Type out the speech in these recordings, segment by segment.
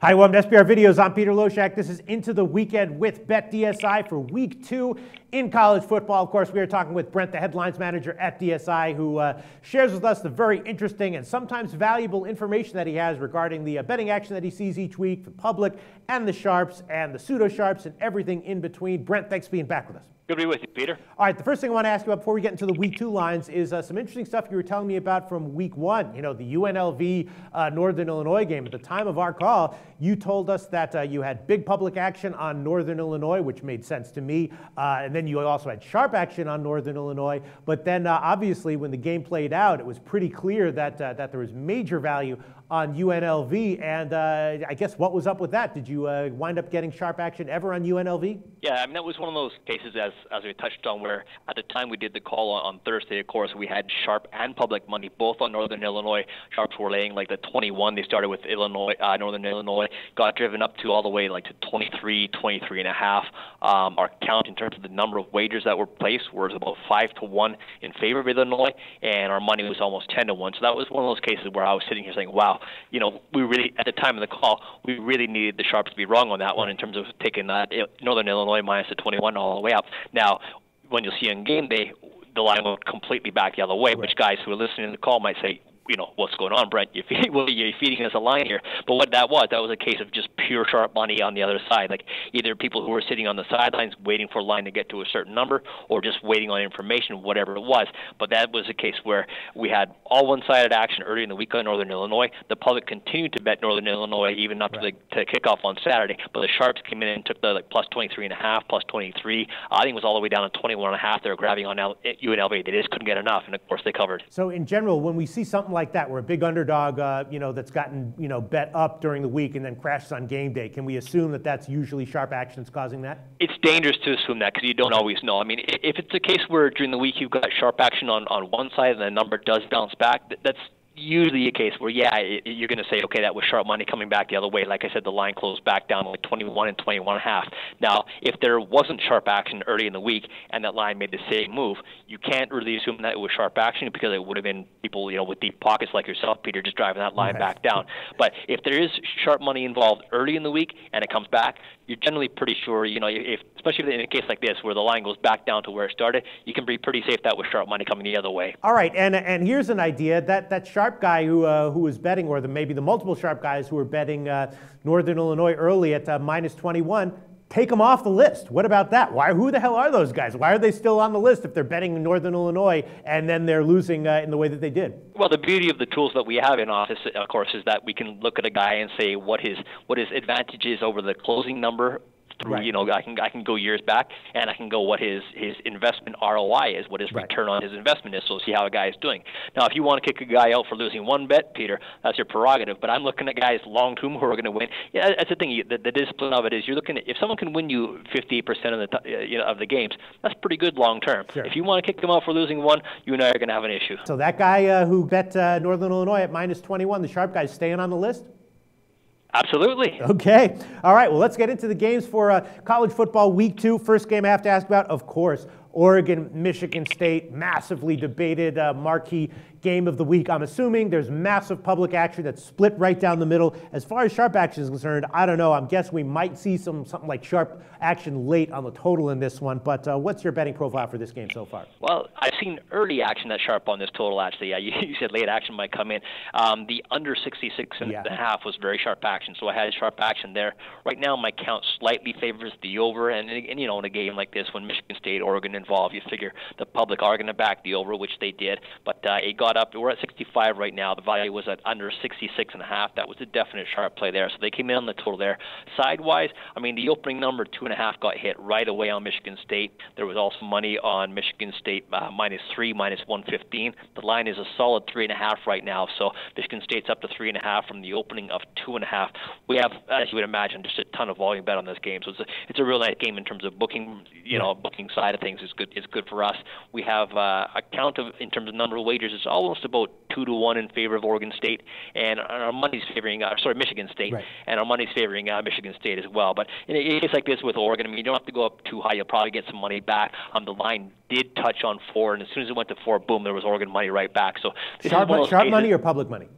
Hi, welcome to SBR Videos. I'm Peter Loshak. This is Into the Weekend with BetDSI for Week 2 in college football. Of course, we are talking with Brent, the headlines manager at DSI, who shares with us the very interesting and sometimes valuable information that he has regarding the betting action that he sees each week, the public and the sharps and the pseudo-sharps and everything in between. Brent, thanks for being back with us. Good to be with you, Peter. All right, the first thing I want to ask you about before we get into the Week 2 lines is some interesting stuff you were telling me about from Week 1. You know, the UNLV Northern Illinois game. At the time of our call, you told us that you had big public action on Northern Illinois, which made sense to me. And then you also had sharp action on Northern Illinois. But then obviously when the game played out, it was pretty clear that there was major value on UNLV. And I guess what was up with that? Did you wind up getting sharp action ever on UNLV? Yeah, I mean, that was one of those cases, as we touched on, where at the time we did the call on Thursday, of course, we had sharp and public money, both on Northern Illinois. Sharps were laying like the 21. They started with Northern Illinois, got driven up to all the way like to 23, 23 and a half. Our count in terms of the number of wagers that were placed was about 5-1 in favor of Illinois, and our money was almost 10-1. So that was one of those cases where I was sitting here saying, wow, you know, we really, at the time of the call, we really needed the sharps to be wrong on that one in terms of taking that Northern Illinois minus the 21 all the way up. Now, when you'll see on game day, the line went completely back the other way, which guys who are listening to the call might say, you know, what's going on, Brent? You're feeding us a line here. But what that was a case of just pure sharp money on the other side. Like either people who were sitting on the sidelines waiting for a line to get to a certain number or just waiting on information, whatever it was. But that was a case where we had all one-sided action early in the week on Northern Illinois. The public continued to bet Northern Illinois even up to kickoff on Saturday. But the sharps came in and took the plus 23.5, plus 23. I think it was all the way down to 21.5. They were grabbing on UNLV. They just couldn't get enough, and of course they covered. So in general, when we see something like that, where a big underdog, that's gotten, bet up during the week and then crashes on game day, can we assume that that's usually sharp action that's causing that? It's dangerous to assume that because you don't always know. I mean, if it's a case where during the week you've got sharp action on one side and the number does bounce back, that's usually a case where, you're going to say, okay, that was sharp money coming back the other way. Like I said, the line closed back down like 21 and 21.5. Now, if there wasn't sharp action early in the week and that line made the same move, you can't really assume that it was sharp action because it would have been people, with deep pockets like yourself, Peter, just driving that line back down. But if there is sharp money involved early in the week and it comes back, you're generally pretty sure, especially in a case like this where the line goes back down to where it started, you can be pretty safe that was sharp money coming the other way. All right, and here's an idea that sharp guy who was betting, or maybe the multiple sharp guys who were betting Northern Illinois early at minus 21, take them off the list. What about that? Who the hell are those guys? Why are they still on the list if they're betting Northern Illinois and then they're losing in the way that they did? Well, the beauty of the tools that we have in office, of course, is that we can look at a guy and say what his advantage is over the closing number. Through, I can go years back, and I can go what his investment ROI is, what his return on his investment is, so see how a guy is doing. Now, if you want to kick a guy out for losing one bet, Peter, that's your prerogative. But I'm looking at guys long-term who are going to win. Yeah, that's the thing. The discipline of it is you're looking at if someone can win you 58% of the games, that's pretty good long-term. Sure. If you want to kick them out for losing one, you and I are going to have an issue. So that guy who bet Northern Illinois at minus 21, the sharp guy's staying on the list? Absolutely. Okay. All right. Well, let's get into the games for college football week 2. First game I have to ask about, of course, Oregon, Michigan State, massively debated marquee game of the week. I'm assuming there's massive public action that's split right down the middle. As far as sharp action is concerned, I don't know. I'm guessing we might see something like sharp action late on the total in this one. But what's your betting profile for this game so far? Well, I've seen early action that's sharp on this total, actually. Yeah, you said late action might come in. The under 66.5 was very sharp action, so I had sharp action there. Right now, my count slightly favors the over. And in a game like this, when Michigan State, Oregon involved, you figure the public are going to back the over, which they did. But it got up. We're at 65 right now. The value was at under 66.5. That was a definite sharp play there. So they came in on the total there. Sidewise, I mean, the opening number 2.5 got hit right away on Michigan State. There was also money on Michigan State minus 3, minus 115. The line is a solid 3.5 right now. So Michigan State's up to 3.5 from the opening of 2.5. We have, as you would imagine, just a ton of volume bet on this game. So it's a real nice game in terms of booking. Booking side of things is good. It's good for us. We have a count of in terms of number of wagers. It's almost about 2-1 in favor of Oregon State, and our money's favoring Michigan State, and our money's favoring Michigan State as well. But in a case like this with Oregon, I mean, you don't have to go up too high. You'll probably get some money back. The line did touch on 4, and as soon as it went to 4, boom, there was Oregon money right back. So sharp money or public money?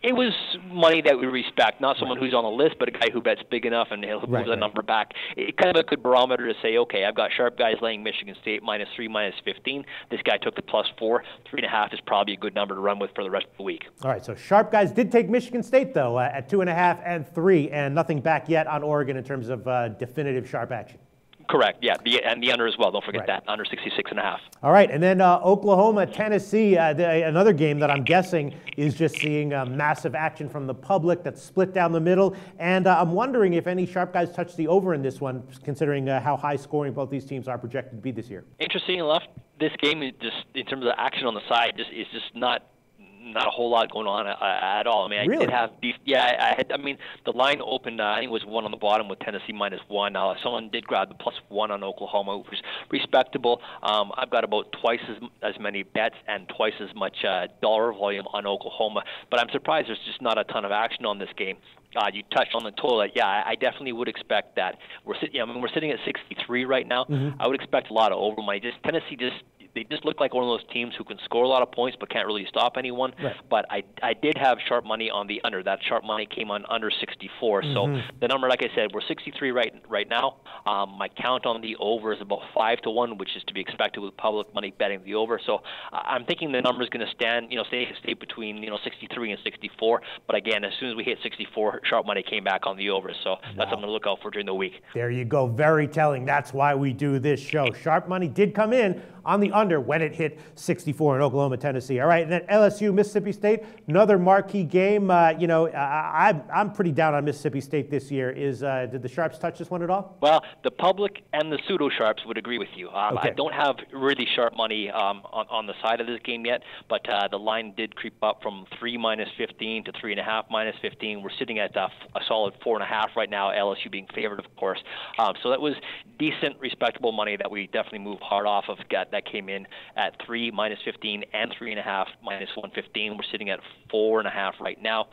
It was money that we respect, not someone who's on the list, but a guy who bets big enough and he'll move the number back. It's kind of a good barometer to say, okay, I've got sharp guys laying Michigan State -3, -15. This guy took the +4. 3.5 is probably a good number to run with for the rest of the week. All right, so sharp guys did take Michigan State, though, at 2.5 and 3, and nothing back yet on Oregon in terms of definitive sharp action. Correct, yeah, and the under as well. Don't forget that, under 66.5. All right, and then Oklahoma, Tennessee, another game that I'm guessing is just seeing massive action from the public that's split down the middle. And I'm wondering if any sharp guys touch the over in this one, considering how high scoring both these teams are projected to be this year. Interesting enough, this game is just, in terms of action on the side, is just not a whole lot going on at all. I mean, I did have these. Yeah, I mean, the line opened. I think it was 1 on the bottom with Tennessee -1. Someone did grab the +1 on Oklahoma, which was respectable. I've got about twice as many bets and twice as much dollar volume on Oklahoma. But I'm surprised there's just not a ton of action on this game. You touched on the total. Yeah, I definitely would expect that. We're sitting at 63 right now. I would expect a lot of over money. Tennessee they just look like one of those teams who can score a lot of points but can't really stop anyone. But I did have sharp money on the under. That sharp money came on under 64. So the number, like I said, we're 63 right now. My count on the over is about 5-1, which is to be expected with public money betting the over. So I'm thinking the number is going to stay between 63 and 64. But again, as soon as we hit 64, sharp money came back on the over. So that's something to look out for during the week. There you go. Very telling. That's why we do this show. Sharp money did come in on the under when it hit 64 in Oklahoma, Tennessee. All right, and then LSU, Mississippi State, another marquee game. I'm pretty down on Mississippi State this year. Did the sharps touch this one at all? Well, the public and the pseudo sharps would agree with you. I don't have really sharp money on the side of this game yet, but the line did creep up from 3 -15 to 3.5 -15. We're sitting at a solid 4.5 right now. LSU being favored, of course. So that was decent, respectable money that we definitely moved hard off of. That came in at 3 -15 and 3.5 -115. We're sitting at 4.5 right now.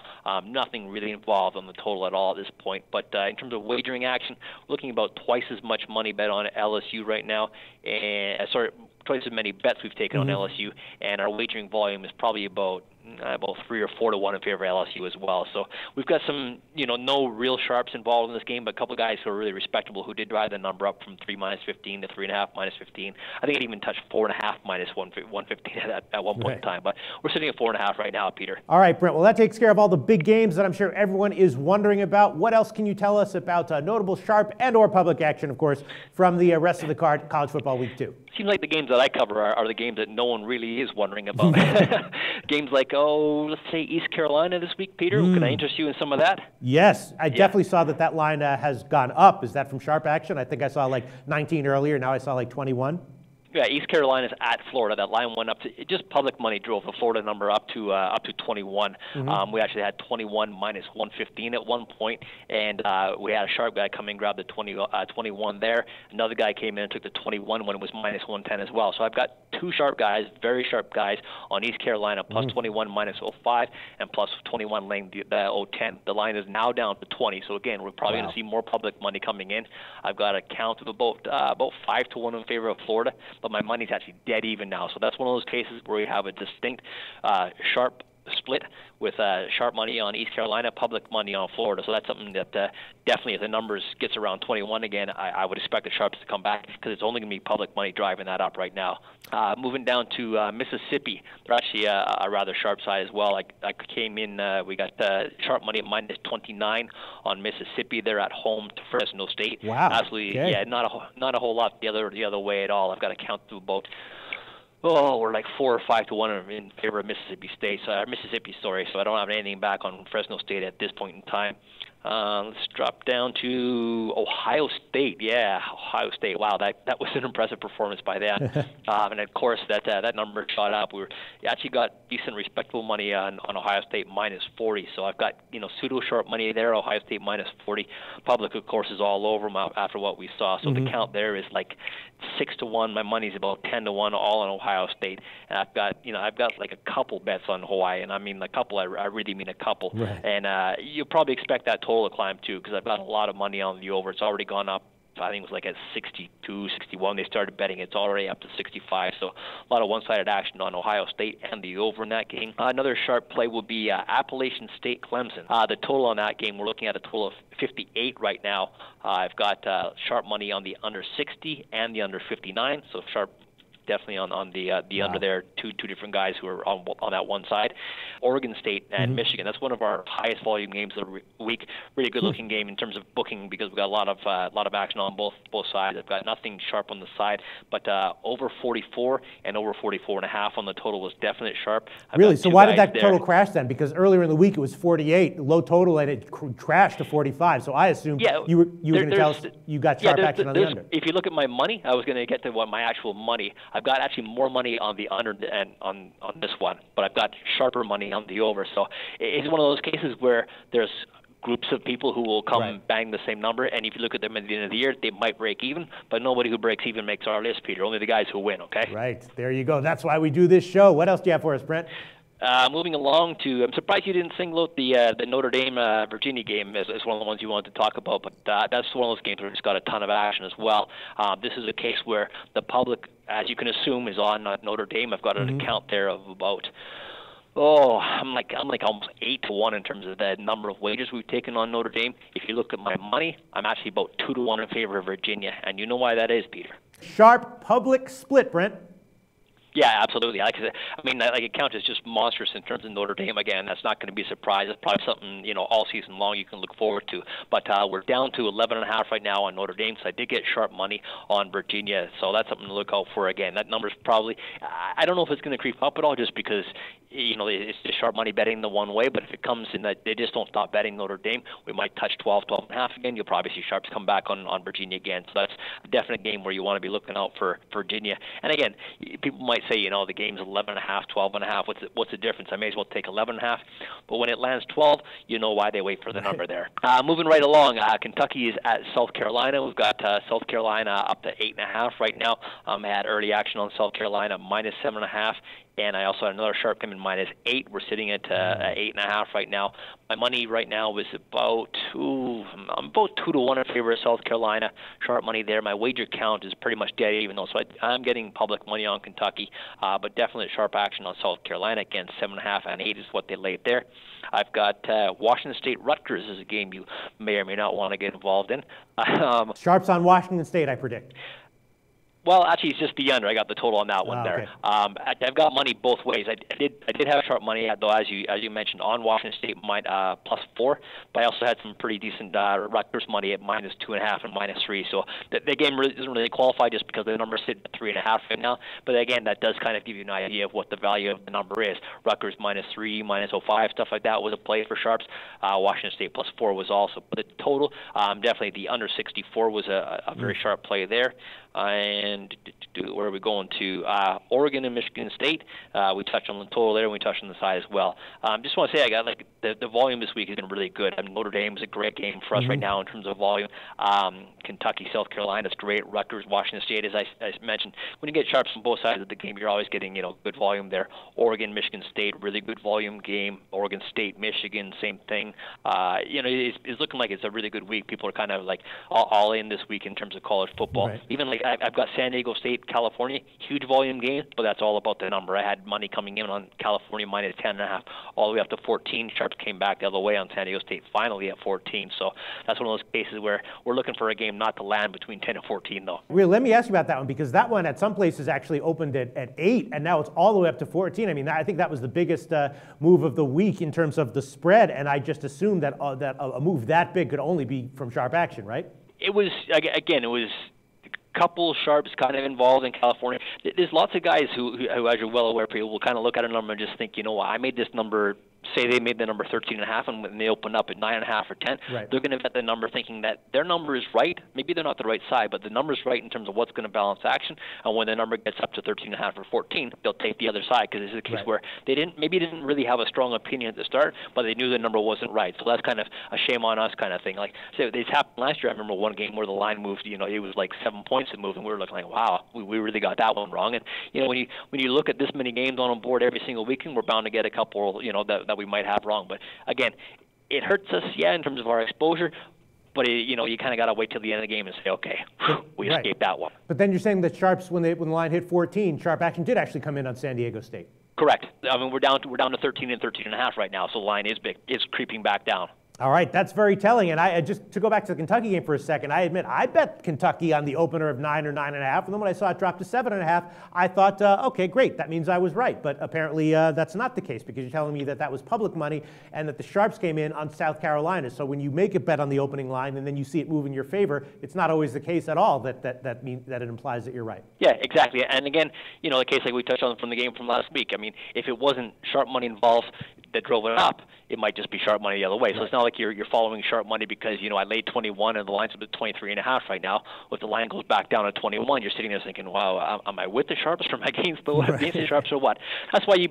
Nothing really involved on the total at all at this point. But in terms of wagering action, we're looking about twice as much money bet on LSU right now. Twice as many bets we've taken on LSU, and our wagering volume is probably about 3 or 4-1 in favor of LSU as well. So we've got some, no real sharps involved in this game, but a couple of guys who are really respectable who did drive the number up from 3 -15 to 3.5 -15. I think it even touched 4.5 -115 at one point in time. But we're sitting at 4.5 right now, Peter. All right, Brent. Well, that takes care of all the big games that I'm sure everyone is wondering about. What else can you tell us about notable sharp and/or public action, of course, from the rest of the card, college football week 2? Seems like the games that I cover are the games that no one really is wondering about. Games like, let's say East Carolina this week, Peter. Can I interest you in some of that? Yes, I definitely saw that line has gone up. Is that from sharp action? I think I saw like 19 earlier. Now I saw like 21. Yeah, East Carolina's at Florida. That line went up to just public money drove the Florida number up to 21. We actually had 21 -115 at one point, and we had a sharp guy come in, grab the 21 there. Another guy came in and took the 21 when it was -110 as well. So I've got two sharp guys, very sharp guys on East Carolina, plus 21 -05 and plus 21 laying the 010. The line is now down to 20. So again, we're probably going to see more public money coming in. I've got a count of about 5-1 in favor of Florida. But my money's actually dead even now. So that's one of those cases where we have a distinct sharp split with sharp money on East Carolina, public money on Florida. So that's something that definitely, if the numbers gets around 21 again, I would expect the sharps to come back because it's only going to be public money driving that up right now. Moving down to Mississippi, they're actually a rather sharp side as well. I came in, we got sharp money at -29 on Mississippi. They're at home to Fresno State. Wow. Absolutely, yeah, not a whole lot the other way at all. I've got to count to about we're like 4 or 5-1 in favor of Mississippi State. So I don't have anything back on Fresno State at this point in time. Let's drop down to Ohio State. Yeah, Ohio State. Wow, that was an impressive performance by them. And of course, that number shot up. We actually got decent, respectable money on Ohio State -40. So I've got pseudo short money there. Ohio State -40. Public, of course, is all over them after what we saw. So the count there is like 6-1. My money's about 10-1, all on Ohio State. And I've got like a couple bets on Hawaii, and I mean a couple. I really mean a couple. Right. And you'll probably expect that total to climb too, because I've got a lot of money on the over. It's already gone up I think it was like at 62, 61. They started betting. It's already up to 65. So a lot of one-sided action on Ohio State and the over in that game. Another sharp play will be Appalachian State Clemson. The total on that game, we're looking at a total of 58 right now. I've got sharp money on the under 60 and the under 59. So sharp definitely on the under there. Two different guys who are on that one side. Oregon State and Michigan. That's one of our highest volume games of the week. Really good looking game in terms of booking because we've got a lot of action on both sides. I've got nothing sharp on the side, but over 44 and over 44.5 on the total was definite sharp. Really? So why did that total crash then? Because earlier in the week it was 48, low total, and it crashed to 45. So I assumed you were going to tell us you got sharp action on the under. If you look at my money, I was going to get to my actual money. I've got actually more money on the under and on this one, but I've got sharper money on the over. So it's one of those cases where there's groups of people who will come and bang the same number, and if you look at them at the end of the year, they might break even, but nobody who breaks even makes our list, Peter. Only the guys who win, okay? Right. There you go. That's why we do this show. What else do you have for us, Brent? Moving along to, I'm surprised you didn't single out the Notre Dame Virginia game as one of the ones you wanted to talk about, but that's one of those games where it's got a ton of action as well. This is a case where the public, as you can assume, is on Notre Dame. I've got an account there of about, I'm like almost 8-1 in terms of the number of wagers we've taken on Notre Dame. If you look at my money, I'm actually about 2-1 in favor of Virginia, and you know why that is, Peter. Sharp public split, Brent. Yeah, absolutely. Like I said, I mean, like account is just monstrous in terms of Notre Dame. Again, that's not going to be a surprise. It's probably something, all season long you can look forward to. But we're down to 11.5 right now on Notre Dame, so I did get sharp money on Virginia. So that's something to look out for. Again, that number's probably, I don't know if it's going to creep up at all just because, it's just sharp money betting the one way. But if it comes in that they just don't stop betting Notre Dame, we might touch 12.5 again. You'll probably see sharps come back on Virginia again. So that's a definite game where you want to be looking out for Virginia. And again, people might say, the game's 11.5, 12.5. What's the difference? I may as well take 11.5. But when it lands 12, you know why they wait for the number there. Moving right along, Kentucky is at South Carolina. We've got South Carolina up to 8.5 right now. I had early action on South Carolina minus 7.5. And I also had another sharp come in minus 8. We're sitting at 8.5 right now. My money right now is about 2-1 in favor of South Carolina. Sharp money there. My wager count is pretty much dead even though. So I'm getting public money on Kentucky, but definitely sharp action on South Carolina. Again, 7.5 and 8 is what they laid there. I've got Washington State Rutgers is a game you may or may not want to get involved in. Sharps on Washington State, I predict. Well, actually, it's just the under. I got the total on that one there. Okay. I've got money both ways. I did have sharp money, though, as you mentioned, on Washington State +4. But I also had some pretty decent Rutgers money at minus 2.5 and minus 3. So the game really doesn't really qualify just because the number's sitting at 3.5 right now. But again, that does kind of give you an idea of what the value of the number is. Rutgers minus 3, minus 0.5, stuff like that was a play for sharps. Washington State +4 was also. But the total, definitely the under 64 was a very sharp play there. And where are we going to? Oregon and Michigan State. We touched on the total there, and we touched on the side as well. Just want to say, I got the volume this week has been really good. I mean, Notre Dame is a great game for us right now in terms of volume. Kentucky, South Carolina is great. Rutgers, Washington State, as I mentioned. When you get sharps on both sides of the game, you're always getting good volume there. Oregon, Michigan State, really good volume game. Oregon State, Michigan, same thing. It's looking like it's a really good week. People are kind of like all in this week in terms of college football. Right. Even like I've got San Diego State, California, huge volume game, but that's all about the number. I had money coming in on California minus 10.5, all the way up to 14. Sharps came back the other way on San Diego State, finally at 14. So that's one of those cases where we're looking for a game not to land between 10 and 14, though. Well, let me ask you about that one, because that one at some places actually opened at 8, and now it's all the way up to 14. I mean, I think that was the biggest move of the week in terms of the spread, and I just assumed that a move that big could only be from sharp action, right? It was, again, it was couple sharps kind of involved in California. There's lots of guys who as you're well aware, people will kind of look at a number and just think, I made this number, say they made the number 13.5, and when they open up at 9.5 or 10, right, they're going to bet the number thinking that their number is right. Maybe they're not the right side, but the number is right in terms of what's going to balance action. And when the number gets up to 13.5 or 14, they'll take the other side, because this is a case where they didn't really have a strong opinion at the start, but they knew the number wasn't right. So that's kind of a shame on us kind of thing. Like, so this happened last year. I remember one game where the line moved. It was like 7 points it moved, and we were looking like, wow, we really got that one wrong. And when you look at this many games on board every single weekend, we're bound to get a couple that we might have wrong. But again, it hurts us, in terms of our exposure. but you kind of got to wait till the end of the game and say, okay, we escaped that one. But then you're saying that Sharps, when the line hit 14, Sharp Action did actually come in on San Diego State. Correct. I mean, we're down to 13 and 13.5 right now, so the line is creeping back down. All right, that's very telling. And I just to go back to the Kentucky game for a second, I admit I bet Kentucky on the opener of 9 or 9.5, and then when I saw it drop to 7.5, I thought, okay, great, that means I was right. But apparently that's not the case, because you're telling me that was public money and that the Sharps came in on South Carolina. So when you make a bet on the opening line and then you see it move in your favor, it's not always the case at all that means that it implies that you're right. Yeah, exactly. And again, the case like we touched on from the game from last week. I mean, if it wasn't sharp money involved that drove it up, it might just be sharp money the other way. So it's not like you're following sharp money because, I laid 21 and the line's up at 23.5 right now. If the line goes back down to 21, you're sitting there thinking, wow, am I with the Sharps or am I against the Sharps or what? That's why you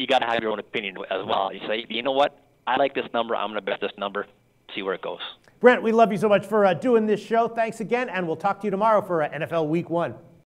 got to have your own opinion as well. You say, you know what? I like this number. I'm going to bet this number, see where it goes. Brent, we love you so much for doing this show. Thanks again, and we'll talk to you tomorrow for NFL Week 1.